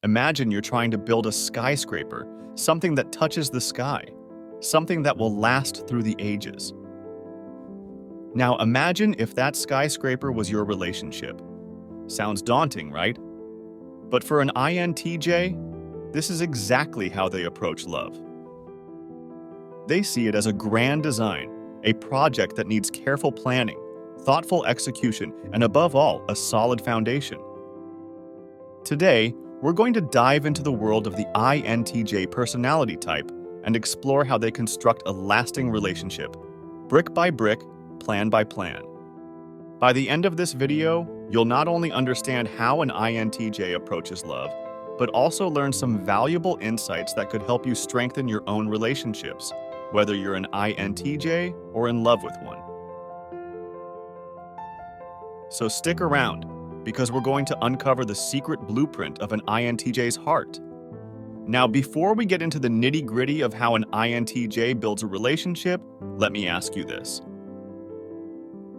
Imagine you're trying to build a skyscraper, something that touches the sky, something that will last through the ages. Now imagine if that skyscraper was your relationship. Sounds daunting, right? But for an INTJ, this is exactly how they approach love. They see it as a grand design, a project that needs careful planning, thoughtful execution, and above all, a solid foundation. Today, we're going to dive into the world of the INTJ personality type and explore how they construct a lasting relationship, brick by brick, plan by plan. By the end of this video, you'll not only understand how an INTJ approaches love, but also learn some valuable insights that could help you strengthen your own relationships, whether you're an INTJ or in love with one. So stick around, because we're going to uncover the secret blueprint of an INTJ's heart. Now, before we get into the nitty-gritty of how an INTJ builds a relationship, let me ask you this.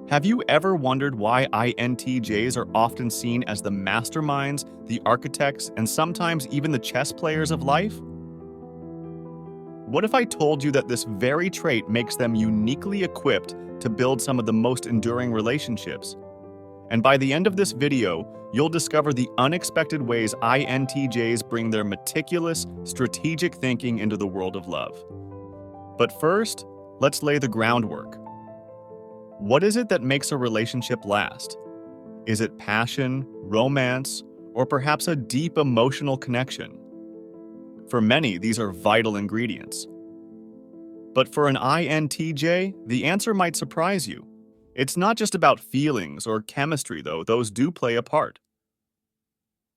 Have you ever wondered why INTJs are often seen as the masterminds, the architects, and sometimes even the chess players of life? What if I told you that this very trait makes them uniquely equipped to build some of the most enduring relationships? And by the end of this video, you'll discover the unexpected ways INTJs bring their meticulous, strategic thinking into the world of love. But first, let's lay the groundwork. What is it that makes a relationship last? Is it passion, romance, or perhaps a deep emotional connection? For many, these are vital ingredients. But for an INTJ, the answer might surprise you. It's not just about feelings or chemistry, though those do play a part.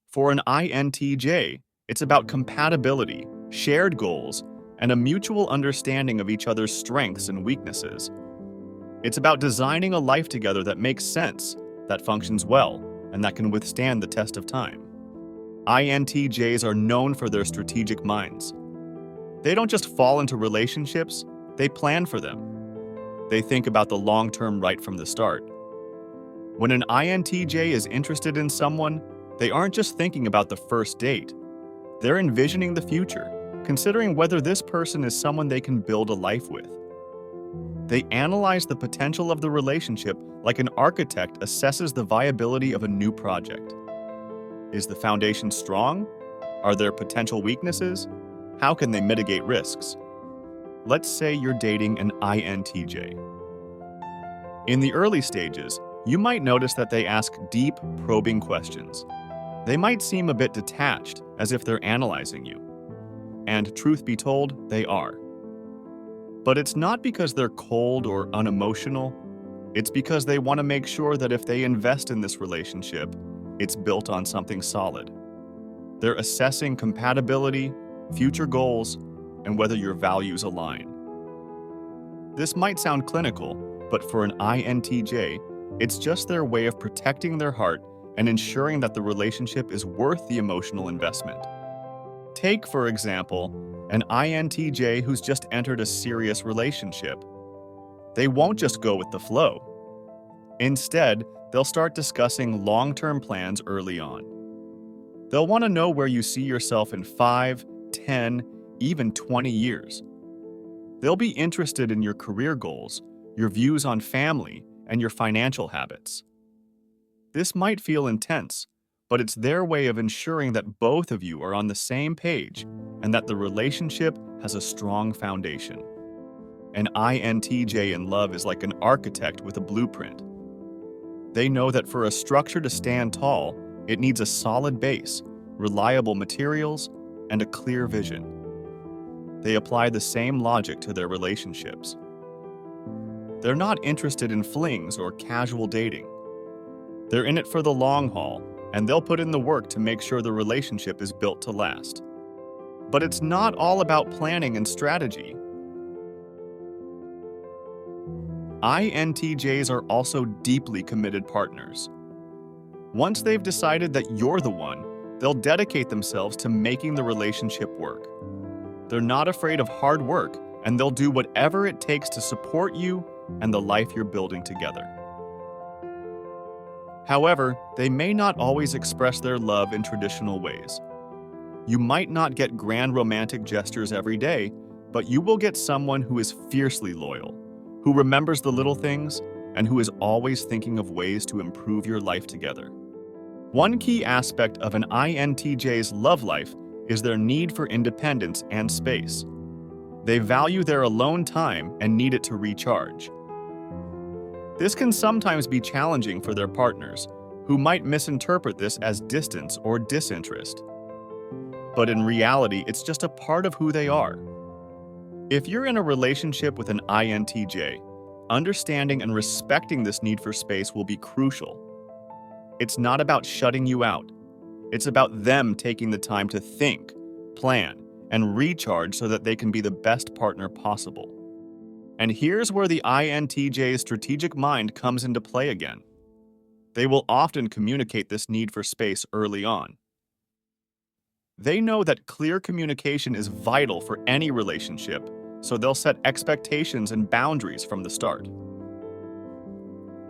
For an INTJ, it's about compatibility, shared goals, and a mutual understanding of each other's strengths and weaknesses. It's about designing a life together that makes sense, that functions well, and that can withstand the test of time. INTJs are known for their strategic minds. They don't just fall into relationships, they plan for them. They think about the long-term right from the start. When an INTJ is interested in someone, they aren't just thinking about the first date. They're envisioning the future, considering whether this person is someone they can build a life with. They analyze the potential of the relationship like an architect assesses the viability of a new project. Is the foundation strong? Are there potential weaknesses? How can they mitigate risks? Let's say you're dating an INTJ. In the early stages, you might notice that they ask deep, probing questions. They might seem a bit detached, as if they're analyzing you. And truth be told, they are. But it's not because they're cold or unemotional. It's because they want to make sure that if they invest in this relationship, it's built on something solid. They're assessing compatibility, future goals, and whether your values align. This might sound clinical, but for an INTJ, it's just their way of protecting their heart and ensuring that the relationship is worth the emotional investment. Take, for example, an INTJ who's just entered a serious relationship. They won't just go with the flow. Instead, they'll start discussing long-term plans early on. They'll want to know where you see yourself in 5, 10, even 20 years. They'll be interested in your career goals, your views on family, and your financial habits. This might feel intense, but it's their way of ensuring that both of you are on the same page and that the relationship has a strong foundation. An INTJ in love is like an architect with a blueprint. They know that for a structure to stand tall, it needs a solid base, reliable materials, and a clear vision. They apply the same logic to their relationships. They're not interested in flings or casual dating. They're in it for the long haul, and they'll put in the work to make sure the relationship is built to last. But it's not all about planning and strategy. INTJs are also deeply committed partners. Once they've decided that you're the one, they'll dedicate themselves to making the relationship work. They're not afraid of hard work, and they'll do whatever it takes to support you and the life you're building together. However, they may not always express their love in traditional ways. You might not get grand romantic gestures every day, but you will get someone who is fiercely loyal, who remembers the little things, and who is always thinking of ways to improve your life together. One key aspect of an INTJ's love life is their need for independence and space. They value their alone time and need it to recharge. This can sometimes be challenging for their partners, who might misinterpret this as distance or disinterest. But in reality, it's just a part of who they are. If you're in a relationship with an INTJ, understanding and respecting this need for space will be crucial. It's not about shutting you out. It's about them taking the time to think, plan, and recharge so that they can be the best partner possible. And here's where the INTJ's strategic mind comes into play again. They will often communicate this need for space early on. They know that clear communication is vital for any relationship, so they'll set expectations and boundaries from the start.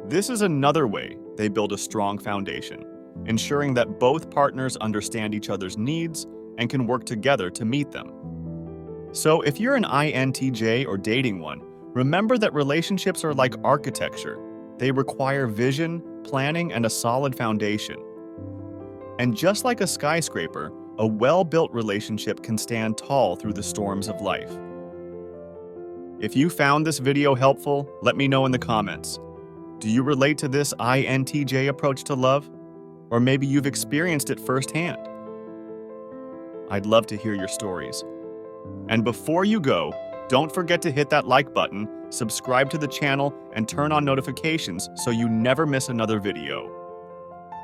This is another way they build a strong foundation, ensuring that both partners understand each other's needs and can work together to meet them. So if you're an INTJ or dating one, remember that relationships are like architecture. They require vision, planning, and a solid foundation. And just like a skyscraper, a well-built relationship can stand tall through the storms of life. If you found this video helpful, let me know in the comments. Do you relate to this INTJ approach to love? Or maybe you've experienced it firsthand? I'd love to hear your stories. And before you go, don't forget to hit that like button, subscribe to the channel, and turn on notifications so you never miss another video.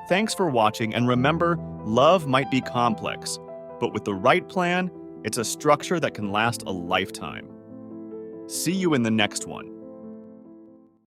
Thanks for watching, and remember, love might be complex, but with the right plan, it's a structure that can last a lifetime. See you in the next one.